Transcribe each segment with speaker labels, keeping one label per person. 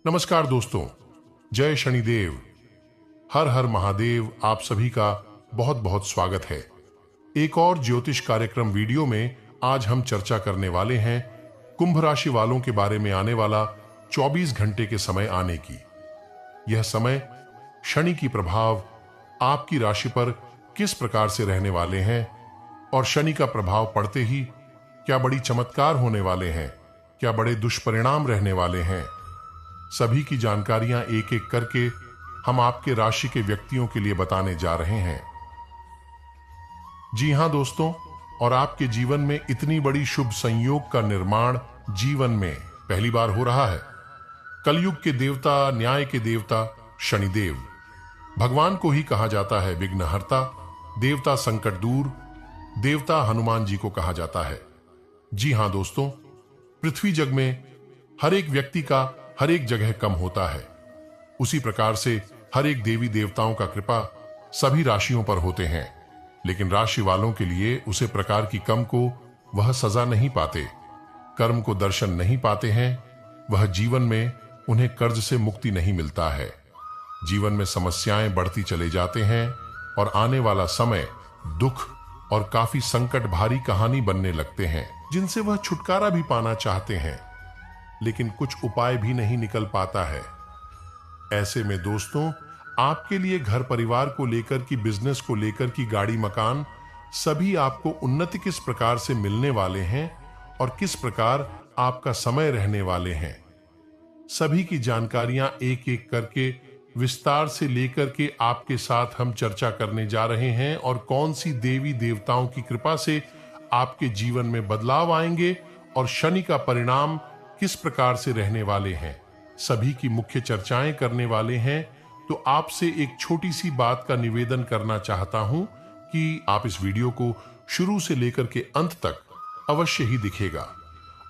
Speaker 1: नमस्कार दोस्तों, जय शनिदेव। हर हर महादेव। आप सभी का बहुत बहुत स्वागत है। एक और ज्योतिष कार्यक्रम वीडियो में आज हम चर्चा करने वाले हैं कुंभ राशि वालों के बारे में आने वाला 24 घंटे के समय आने की। यह समय शनि की प्रभाव आपकी राशि पर किस प्रकार से रहने वाले हैं और शनि का प्रभाव पड़ते ही क्या बड़ी चमत्कार होने वाले हैं, क्या बड़े दुष्परिणाम रहने वाले हैं, सभी की जानकारियां एक एक करके हम आपके राशि के व्यक्तियों के लिए बताने जा रहे हैं। जी हां दोस्तों, और आपके जीवन में इतनी बड़ी शुभ संयोग का निर्माण जीवन में पहली बार हो रहा है। कलयुग के देवता, न्याय के देवता शनिदेव, भगवान को ही कहा जाता है विघ्नहर्ता, देवता संकट दूर, देवता हनुमान जी को कहा जाता है। जी हां दोस्तों, पृथ्वी जग में हर एक व्यक्ति का हर एक जगह कम होता है, उसी प्रकार से हर एक देवी देवताओं का कृपा सभी राशियों पर होते हैं, लेकिन राशि वालों के लिए उसे प्रकार की कम को वह सजा नहीं पाते, कर्म को दर्शन नहीं पाते हैं, वह जीवन में उन्हें कर्ज से मुक्ति नहीं मिलता है। जीवन में समस्याएं बढ़ती चले जाते हैं और आने वाला समय दुख और काफी संकट भारी कहानी बनने लगते हैं, जिनसे वह छुटकारा भी पाना चाहते हैं, लेकिन कुछ उपाय भी नहीं निकल पाता है। ऐसे में दोस्तों, आपके लिए घर परिवार को लेकर की, बिजनेस को लेकर की, गाड़ी मकान, सभी आपको उन्नति किस प्रकार से मिलने वाले हैं और किस प्रकार आपका समय रहने वाले हैं, सभी की जानकारियां एक एक करके विस्तार से लेकर के आपके साथ हम चर्चा करने जा रहे हैं। और कौन सी देवी देवताओं की कृपा से आपके जीवन में बदलाव आएंगे और शनि का परिणाम किस प्रकार से रहने वाले हैं, सभी की मुख्य चर्चाएं करने वाले हैं। तो आपसे एक छोटी सी बात का निवेदन करना चाहता हूं कि आप इस वीडियो को शुरू से लेकर के अंत तक अवश्य ही दिखेगा,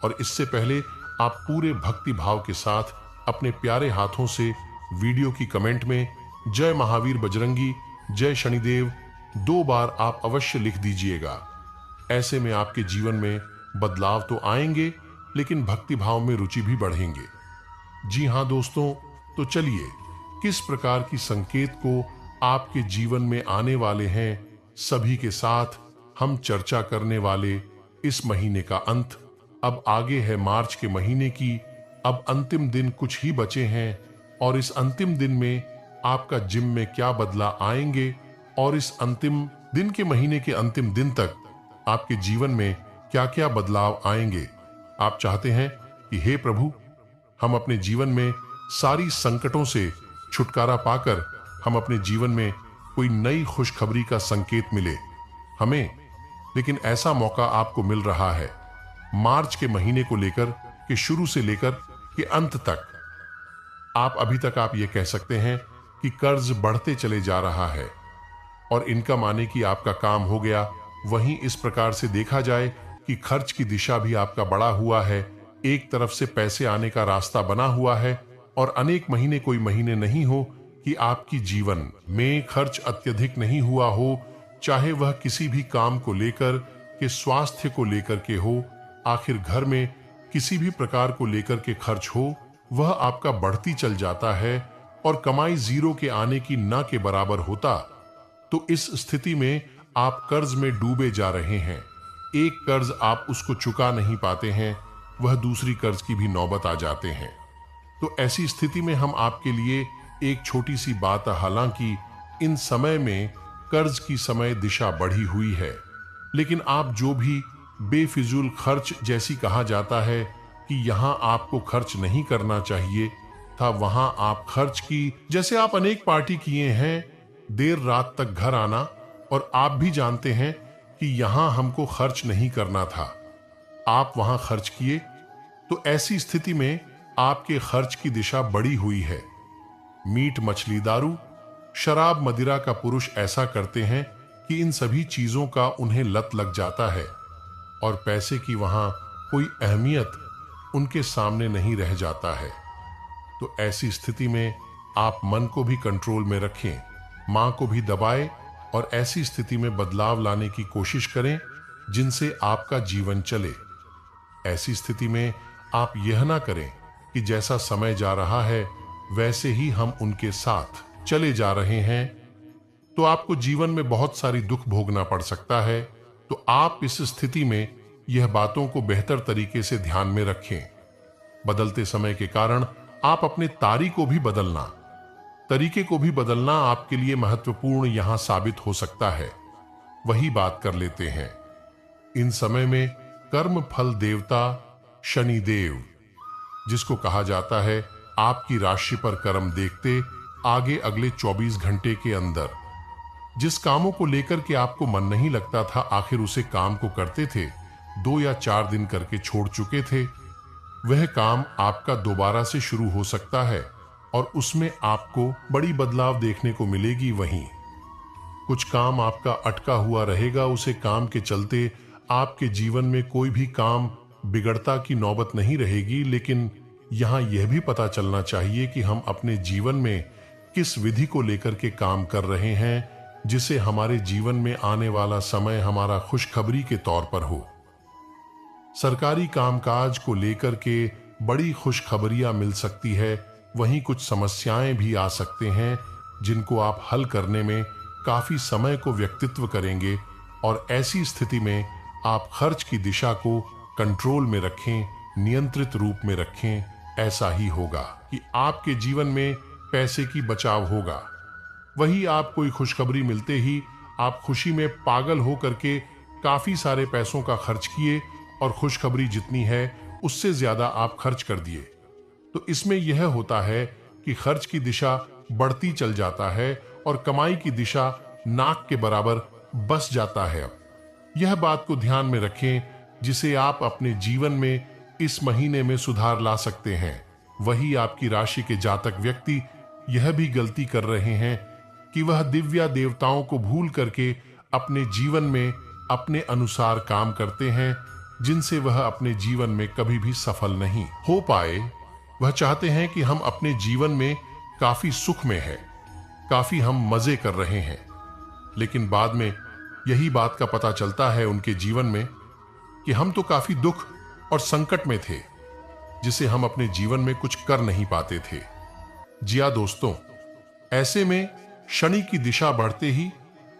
Speaker 1: और इससे पहले आप पूरे भक्ति भाव के साथ अपने प्यारे हाथों से वीडियो की कमेंट में जय महावीर बजरंगी, जय शनिदेव 2 बार आप अवश्य लिख दीजिएगा। ऐसे में आपके जीवन में बदलाव तो आएंगे, लेकिन भक्ति भाव में रुचि भी बढ़ेंगे। जी हां दोस्तों, तो चलिए किस प्रकार की संकेत को आपके जीवन में आने वाले हैं, सभी के साथ हम चर्चा करने वाले इस महीने का अंत। अब आगे है मार्च के महीने की, अब अंतिम दिन कुछ ही बचे हैं, और इस अंतिम दिन में आपका जिम में क्या बदलाव आएंगे और इस अंतिम दिन के महीने के अंतिम दिन तक आपके जीवन में क्या क्या बदलाव आएंगे। आप चाहते हैं कि हे प्रभु, हम अपने जीवन में सारी संकटों से छुटकारा पाकर हम अपने जीवन में कोई नई खुशखबरी का संकेत मिले हमें, लेकिन ऐसा मौका आपको मिल रहा है मार्च के महीने को लेकर के शुरू से लेकर के अंत तक। अभी तक आप ये कह सकते हैं कि कर्ज बढ़ते चले जा रहा है और इनकम आने की आपका काम हो गया। वहीं इस प्रकार से देखा जाए कि खर्च की दिशा भी आपका बढ़ा हुआ है, एक तरफ से पैसे आने का रास्ता बना हुआ है, और अनेक महीने कोई महीने नहीं हो कि आपकी जीवन में खर्च अत्यधिक नहीं हुआ हो, चाहे वह किसी भी काम को लेकर के, स्वास्थ्य को लेकर के हो, आखिर घर में किसी भी प्रकार को लेकर के खर्च हो, वह आपका बढ़ती चल जाता है और कमाई जीरो के आने की ना के बराबर होता। तो इस स्थिति में आप कर्ज में डूबे जा रहे हैं। एक कर्ज आप उसको चुका नहीं पाते हैं, वह दूसरी कर्ज की भी नौबत आ जाते हैं। तो ऐसी स्थिति में हम आपके लिए एक छोटी सी बात, हालांकि इन समय में कर्ज की समय दिशा बढ़ी हुई है, लेकिन आप जो भी बेफिजूल खर्च, जैसी कहा जाता है कि यहां आपको खर्च नहीं करना चाहिए था, वहां आप खर्च की, जैसे आप अनेक पार्टी किए हैं, देर रात तक घर आना, और आप भी जानते हैं कि यहां हमको खर्च नहीं करना था, आप वहां खर्च किए। तो ऐसी स्थिति में आपके खर्च की दिशा बढ़ी हुई है। मीट, मछली, दारू, शराब, मदिरा का पुरुष ऐसा करते हैं कि इन सभी चीजों का उन्हें लत लग जाता है और पैसे की वहां कोई अहमियत उनके सामने नहीं रह जाता है। तो ऐसी स्थिति में आप मन को भी कंट्रोल में रखें, मां को भी दबाएं और ऐसी स्थिति में बदलाव लाने की कोशिश करें जिनसे आपका जीवन चले। ऐसी स्थिति में आप यह ना करें कि जैसा समय जा रहा है वैसे ही हम उनके साथ चले जा रहे हैं, तो आपको जीवन में बहुत सारी दुख भोगना पड़ सकता है। तो आप इस स्थिति में यह बातों को बेहतर तरीके से ध्यान में रखें। बदलते समय के कारण आप अपने तरीके को भी बदलना आपके लिए महत्वपूर्ण यहां साबित हो सकता है। वही बात कर लेते हैं। इन समय में कर्म फल देवता शनिदेव, जिसको कहा जाता है आपकी राशि पर कर्म देखते आगे अगले 24 घंटे के अंदर जिस कामों को लेकर के आपको मन नहीं लगता था, आखिर उसे काम को करते थे, 2 या 4 दिन करके छोड़ चुके थे, वह काम आपका दोबारा से शुरू हो सकता है और उसमें आपको बड़ी बदलाव देखने को मिलेगी। वहीं कुछ काम आपका अटका हुआ रहेगा, उसे काम के चलते आपके जीवन में कोई भी काम बिगड़ता की नौबत नहीं रहेगी। लेकिन यहां यह भी पता चलना चाहिए कि हम अपने जीवन में किस विधि को लेकर के काम कर रहे हैं, जिसे हमारे जीवन में आने वाला समय हमारा खुशखबरी के तौर पर हो। सरकारी कामकाज को लेकर के बड़ी खुशखबरियां मिल सकती है, वहीं कुछ समस्याएं भी आ सकते हैं जिनको आप हल करने में काफी समय को व्यक्तित्व करेंगे। और ऐसी स्थिति में आप खर्च की दिशा को कंट्रोल में रखें, नियंत्रित रूप में रखें। ऐसा ही होगा कि आपके जीवन में पैसे की बचाव होगा। वही आप कोई खुशखबरी मिलते ही आप खुशी में पागल हो करके काफी सारे पैसों का खर्च किए और खुशखबरी जितनी है उससे ज्यादा आप खर्च कर दिए। तो इसमें यह होता है कि खर्च की दिशा बढ़ती चल जाता है और कमाई की दिशा नाक के बराबर बस जाता है। अब यह बात को ध्यान में रखें, जिसे आप अपने जीवन में इस महीने में सुधार ला सकते हैं। वही आपकी राशि के जातक व्यक्ति यह भी गलती कर रहे हैं कि वह दिव्या देवताओं को भूल करके अपने जीवन में अपने अनुसार काम करते हैं, जिनसे वह अपने जीवन में कभी भी सफल नहीं हो पाए। वह चाहते हैं कि हम अपने जीवन में काफी सुख में है, काफी हम मजे कर रहे हैं, लेकिन बाद में यही बात का पता चलता है उनके जीवन में कि हम तो काफी दुख और संकट में थे, जिसे हम अपने जीवन में कुछ कर नहीं पाते थे। जी हाँ दोस्तों, ऐसे में शनि की दिशा बढ़ते ही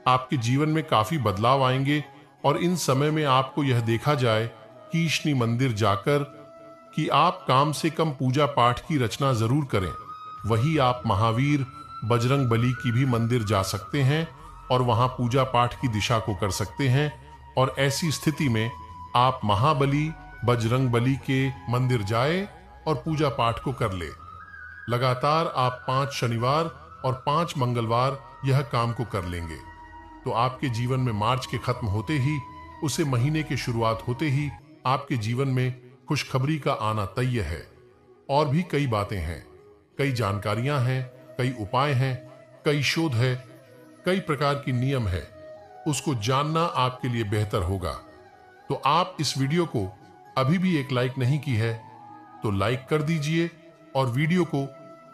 Speaker 1: आपके जीवन में काफी बदलाव आएंगे और इन समय में आपको यह देखा जाए कि शनि मंदिर जाकर कि आप कम से कम पूजा पाठ की रचना जरूर करें। वही आप महावीर बजरंग बली की भी मंदिर जा सकते हैं और वहां पूजा पाठ की दिशा को कर सकते हैं। और ऐसी स्थिति में आप महाबली बजरंग बली के मंदिर जाए और पूजा पाठ को कर ले। लगातार आप 5 शनिवार और 5 मंगलवार यह काम को कर लेंगे तो आपके जीवन में मार्च के खत्म होते ही, उसे महीने की शुरुआत होते ही आपके जीवन में खुशखबरी का आना तय है। और भी कई बातें हैं, कई जानकारियां हैं, कई उपाय हैं, कई शोध है, कई प्रकार की नियम है। उसको जानना आपके लिए बेहतर होगा। तो आप इस वीडियो को अभी भी एक लाइक नहीं की है तो लाइक कर दीजिए और वीडियो को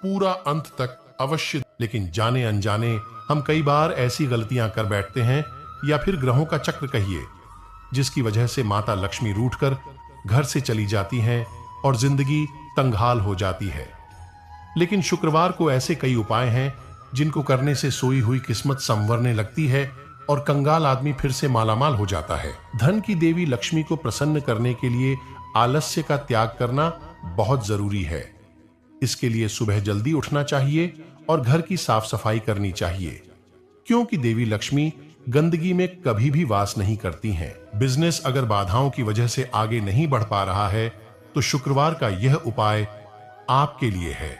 Speaker 1: पूरा अंत तक अवश्य। लेकिन जाने अनजाने हम कई बार ऐसी गलतियां कर बैठते हैं, या फिर ग्रहों का चक्र कहिए, जिसकी वजह से माता लक्ष्मी रूठकर घर से चली जाती हैं और जिंदगी तंगहाल हो जाती है। लेकिन शुक्रवार को ऐसे कई उपाय हैं जिनको करने से सोई हुई किस्मत संवरने लगती है और कंगाल आदमी फिर से मालामाल हो जाता है। धन की देवी लक्ष्मी को प्रसन्न करने के लिए आलस्य का त्याग करना बहुत जरूरी है। इसके लिए सुबह जल्दी उठना चाहिए और घर की साफ सफाई करनी चाहिए, क्योंकि देवी लक्ष्मी गंदगी में कभी भी वास नहीं करती हैं। बिजनेस अगर बाधाओं की वजह से आगे नहीं बढ़ पा रहा है तो शुक्रवार का यह उपाय आपके लिए है।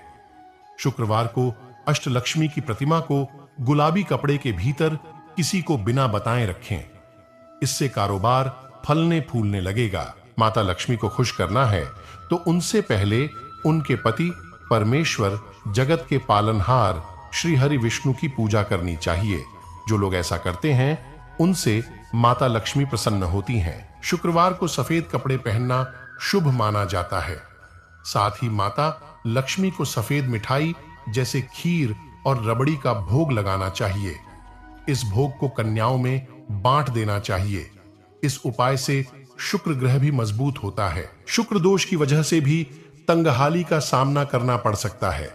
Speaker 1: शुक्रवार को अष्टलक्ष्मी की प्रतिमा को गुलाबी कपड़े के भीतर किसी को बिना बताए रखें। इससे कारोबार फलने फूलने लगेगा। माता लक्ष्मी को खुश करना है तो उनसे पहले उनके पति परमेश्वर जगत के पालनहार श्री हरि विष्णु की पूजा करनी चाहिए। जो लोग ऐसा करते हैं उनसे माता लक्ष्मी प्रसन्न होती हैं। शुक्रवार को सफेद कपड़े पहनना शुभ माना जाता है। साथ ही माता लक्ष्मी को सफेद मिठाई जैसे खीर और रबड़ी का भोग लगाना चाहिए। इस भोग को कन्याओं में बांट देना चाहिए। इस उपाय से शुक्र ग्रह भी मजबूत होता है। शुक्र दोष की वजह से भी तंगहाली का सामना करना पड़ सकता है।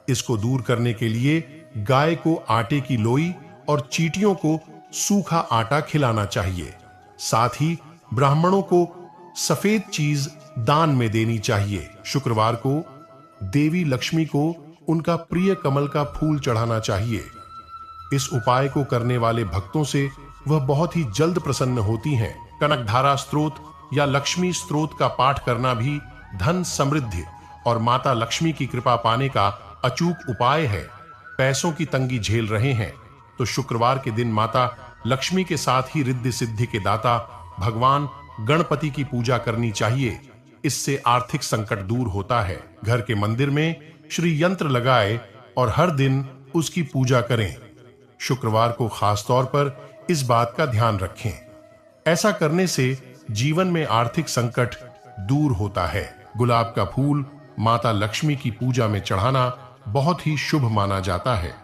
Speaker 1: इसको दूर करने के लिए गाय को आटे की लोई और चींटियों को सूखा आटा खिलाना चाहिए। साथ ही ब्राह्मणों को सफेद चीज दान में देनी चाहिए। शुक्रवार को देवी लक्ष्मी को उनका प्रिय कमल का फूल चढ़ाना चाहिए। इस उपाय को करने वाले भक्तों से वह बहुत ही जल्द प्रसन्न होती हैं। कनकधारा स्त्रोत या लक्ष्मी स्त्रोत का पाठ करना भी धन समृद्धि और माता लक्ष्मी की कृपा पाने का अचूक उपाय है। पैसों की तंगी झेल रहे हैं तो शुक्रवार के दिन माता लक्ष्मी के साथ ही रिद्धि सिद्धि के दाता भगवान गणपति की पूजा करनी चाहिए। इससे आर्थिक संकट दूर होता है। घर के मंदिर में श्री यंत्र लगाए और हर दिन उसकी पूजा करें। शुक्रवार को खास तौर पर इस बात का ध्यान रखें। ऐसा करने से जीवन में आर्थिक संकट दूर होता है। गुलाब का फूल माता लक्ष्मी की पूजा में चढ़ाना बहुत ही शुभ माना जाता है।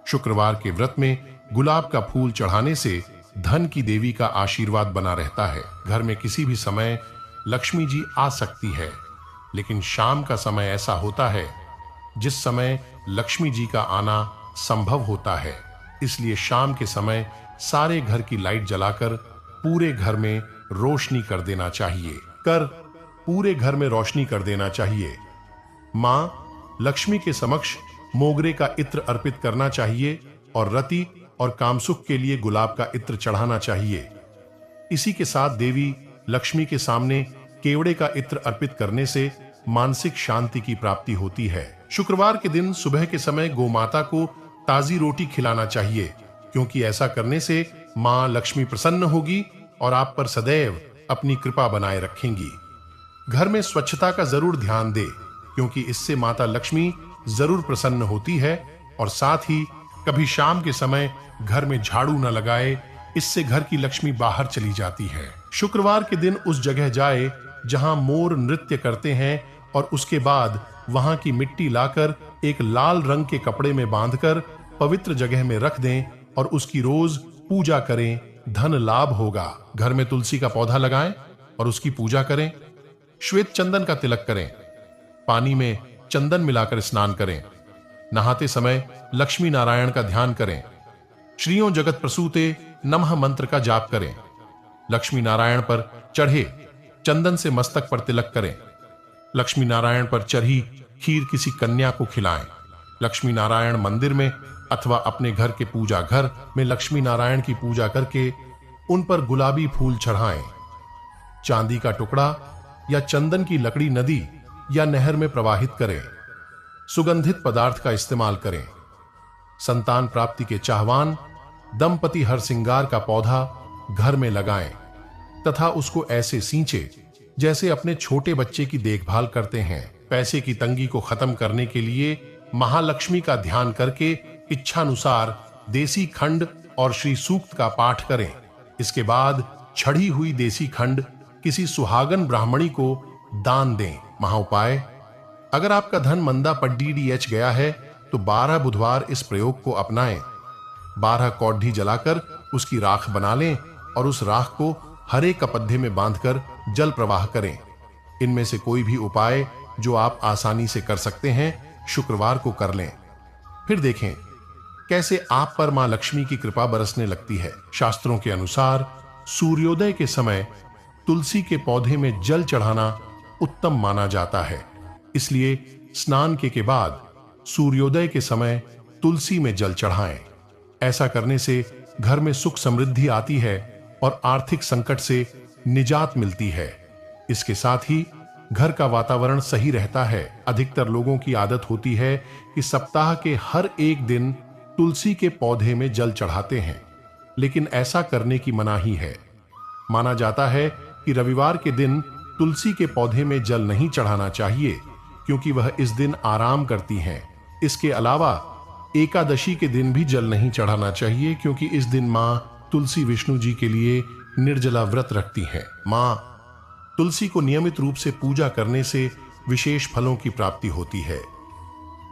Speaker 1: शुक्रवार के व्रत में गुलाब का फूल चढ़ाने से धन की देवी का आशीर्वाद बना रहता है। घर में किसी भी समय लक्ष्मी जी आ सकती है, लेकिन शाम का समय ऐसा होता है जिस समय लक्ष्मी जी का आना संभव होता है। इसलिए शाम के समय सारे घर की लाइट जलाकर पूरे घर में रोशनी कर देना चाहिए। पूरे घर में रोशनी कर देना चाहिए। मां लक्ष्मी के समक्ष मोगरे का इत्र अर्पित करना चाहिए और रति और कामसुख के लिए गुलाब का इत्र चढ़ाना चाहिए। इसी के साथ देवी लक्ष्मी के सामने केवड़े का इत्र अर्पित करने से मानसिक शांति की प्राप्ति होती है। शुक्रवार के दिन सुबह के समय गोमाता को ताजी रोटी खिलाना चाहिए, क्योंकि ऐसा करने से मां लक्ष्मी प्रसन्न होगी और आप पर सदैव अपनी कृपा बनाए रखेंगी। घर में स्वच्छता का जरूर ध्यान दे, क्योंकि इससे माता लक्ष्मी जरूर प्रसन्न होती है। और साथ ही कभी शाम के समय घर में झाड़ू न लगाए, इससे घर की लक्ष्मी बाहर चली जाती है। शुक्रवार के दिन उस जगह जाए जहां मोर नृत्य करते हैं और उसके बाद वहां की मिट्टी लाकर एक लाल रंग के कपड़े में बांधकर पवित्र जगह में रख दें और उसकी रोज पूजा करें। धन लाभ होगा। घर में तुलसी का पौधा लगाएं और उसकी पूजा करें। श्वेत चंदन का तिलक करें। पानी में चंदन मिलाकर स्नान करें। नहाते समय लक्ष्मी नारायण का ध्यान करें। श्रियों जगत प्रसूते नमः मंत्र का जाप करें। लक्ष्मी नारायण पर चढ़े चंदन से मस्तक पर तिलक करें। लक्ष्मी नारायण पर चढ़ी खीर किसी कन्या को खिलाएं। लक्ष्मी नारायण मंदिर में अथवा अपने घर के पूजा घर में लक्ष्मी नारायण की पूजा करके उन पर गुलाबी फूल चढ़ाएं। चांदी का टुकड़ा या चंदन की लकड़ी नदी या नहर में प्रवाहित करें। सुगंधित पदार्थ का इस्तेमाल करें। संतान प्राप्ति के चाहवान दंपति हर सिंगार का पौधा घर में लगाएं तथा उसको ऐसे सींचे जैसे अपने छोटे बच्चे की देखभाल करते हैं। पैसे की तंगी को खत्म करने के लिए महालक्ष्मी का ध्यान करके इच्छानुसार देसी खंड और श्री सूक्त का पाठ करें। इसके बाद छड़ी हुई देसी खंड किसी सुहागन ब्राह्मणी को दान दें। महाउपाय: अगर आपका धन मंदा पड्डीडीएच गया है तो 12 बुधवार इस प्रयोग को अपनाएं। 12 कौडी जलाकर उसकी राख बना लें और उस राख को हरे कपड्डे में बांधकर जल प्रवाह करें। इनमें से कोई भी उपाय जो आप आसानी से कर सकते हैं शुक्रवार को कर लें। फिर देखें कैसे आप पर मां लक्ष्मी की कृपा बरसने लगती है। शास्त्रों के अनुसार सूर्योदय के समय तुलसी के पौधे में जल चढ़ाना उत्तम माना जाता है। इसलिए स्नान के बाद सूर्योदय के समय तुलसी में जल चढ़ाएं। ऐसा करने से घर में सुख समृद्धि आती है और आर्थिक संकट से निजात मिलती है। इसके साथ ही घर का वातावरण सही रहता है। अधिकतर लोगों की आदत होती है कि सप्ताह के हर एक दिन तुलसी के पौधे में जल चढ़ाते हैं, लेकिन ऐसा करने की मनाही है। माना जाता है कि रविवार के दिन तुलसी के पौधे में जल नहीं चढ़ाना चाहिए, क्योंकि वह इस दिन आराम करती हैं। इसके अलावा एकादशी के दिन भी जल नहीं चढ़ाना चाहिए, क्योंकि इस दिन मां तुलसी विष्णु जी के लिए निर्जला व्रत रखती हैं। मां तुलसी को नियमित रूप से पूजा करने से विशेष फलों की प्राप्ति होती है।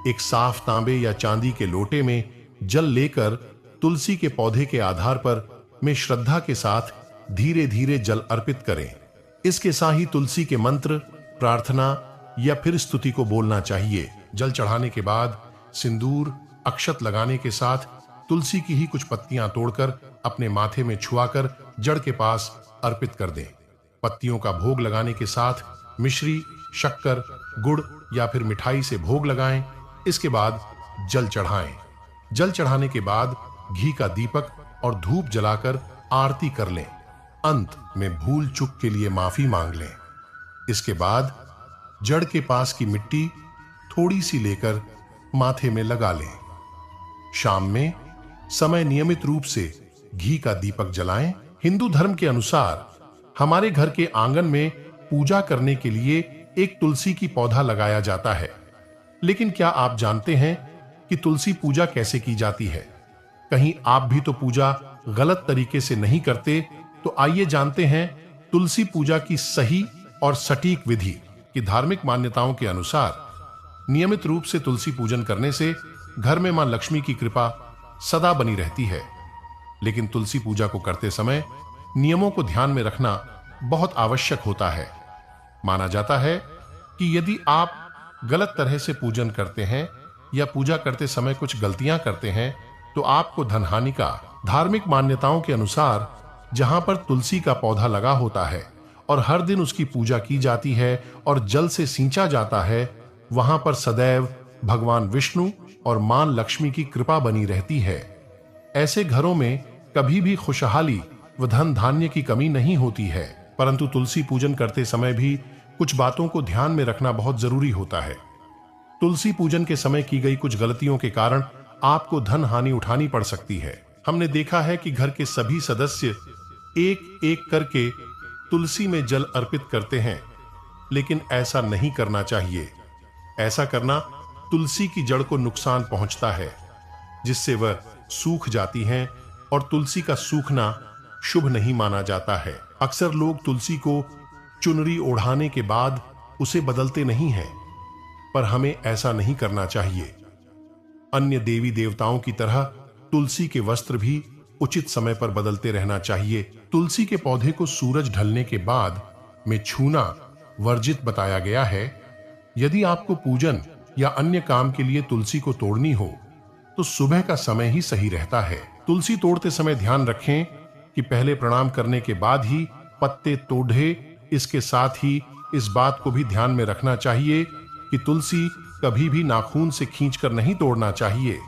Speaker 1: एक साफ तांबे या चांदी के लोटे में जल लेकर तुलसी के पौधे के आधार पर में श्रद्धा के साथ धीरे धीरे जल अर्पित करें। इसके साथ ही तुलसी के मंत्र, प्रार्थना या फिर स्तुति को बोलना चाहिए। जल चढ़ाने के बाद सिंदूर, अक्षत लगाने के साथ तुलसी की ही कुछ पत्तियां तोड़कर अपने माथे में छुआकर जड़ के पास अर्पित कर दें। पत्तियों का भोग लगाने के साथ मिश्री, शक्कर, गुड़ या फिर मिठाई से भोग लगाएं। इसके बाद जल चढ़ाएं। जल चढ़ाने के बाद घी का दीपक और धूप जलाकर आरती कर लें। अंत में भूल चूक के लिए माफी मांग लें। इसके बाद जड़ के पास की मिट्टी थोड़ी सी लेकर माथे में लगा लें। शाम में समय नियमित रूप से घी का दीपक जलाएं। हिंदू धर्म के अनुसार हमारे घर के आंगन में पूजा करने के लिए एक तुलसी की पौधा लगाया जाता है। लेकिन क्या आप जानते हैं कि तुलसी पूजा कैसे की जाती है? कहीं आप भी तो पूजा गलत तरीके से नहीं करते? तो आइए जानते हैं तुलसी पूजा की सही और सटीक विधि। की धार्मिक मान्यताओं के अनुसार नियमित रूप से तुलसी पूजन करने से घर में मां लक्ष्मी की कृपा सदा बनी रहती है। लेकिन तुलसी पूजा को करते समय नियमों को ध्यान में रखना बहुत आवश्यक होता है। माना जाता है कि यदि आप गलत तरह से पूजन करते हैं या पूजा करते समय कुछ गलतियां करते हैं तो आपको धनहानि का। धार्मिक मान्यताओं के अनुसार जहां पर तुलसी का पौधा लगा होता है और हर दिन उसकी पूजा की जाती है और जल से सींचा जाता है, वहां पर सदैव भगवान विष्णु और मां लक्ष्मी की कृपा बनी रहती है। ऐसे घरों में कभी भी खुशहाली व धन धान्य की कमी नहीं होती है। परंतु तुलसी पूजन करते समय भी कुछ बातों को ध्यान में रखना बहुत जरूरी होता है। तुलसी पूजन के समय की गई कुछ गलतियों के कारण आपको धन हानि उठानी पड़ सकती है। हमने देखा है कि घर के सभी सदस्य एक एक करके तुलसी में जल अर्पित करते हैं, लेकिन ऐसा नहीं करना चाहिए। ऐसा करना तुलसी की जड़ को नुकसान पहुंचता है, जिससे वह सूख जाती हैं और तुलसी का सूखना शुभ नहीं माना जाता है। अक्सर लोग तुलसी को चुनरी ओढ़ाने के बाद उसे बदलते नहीं हैं, पर हमें ऐसा नहीं करना चाहिए। अन्य देवी देवताओं की तरह तुलसी के वस्त्र भी उचित समय पर बदलते रहना चाहिए। तुलसी के पौधे को सूरज ढलने के बाद में छूना वर्जित बताया गया है। यदि आपको पूजन या अन्य काम के लिए तुलसी को तोड़नी हो तो सुबह का समय ही सही रहता है। तुलसी तोड़ते समय ध्यान रखें कि पहले प्रणाम करने के बाद ही पत्ते तोड़े। इसके साथ ही इस बात को भी ध्यान में रखना चाहिए कि तुलसी कभी भी नाखून से खींचकर नहीं तोड़ना चाहिए।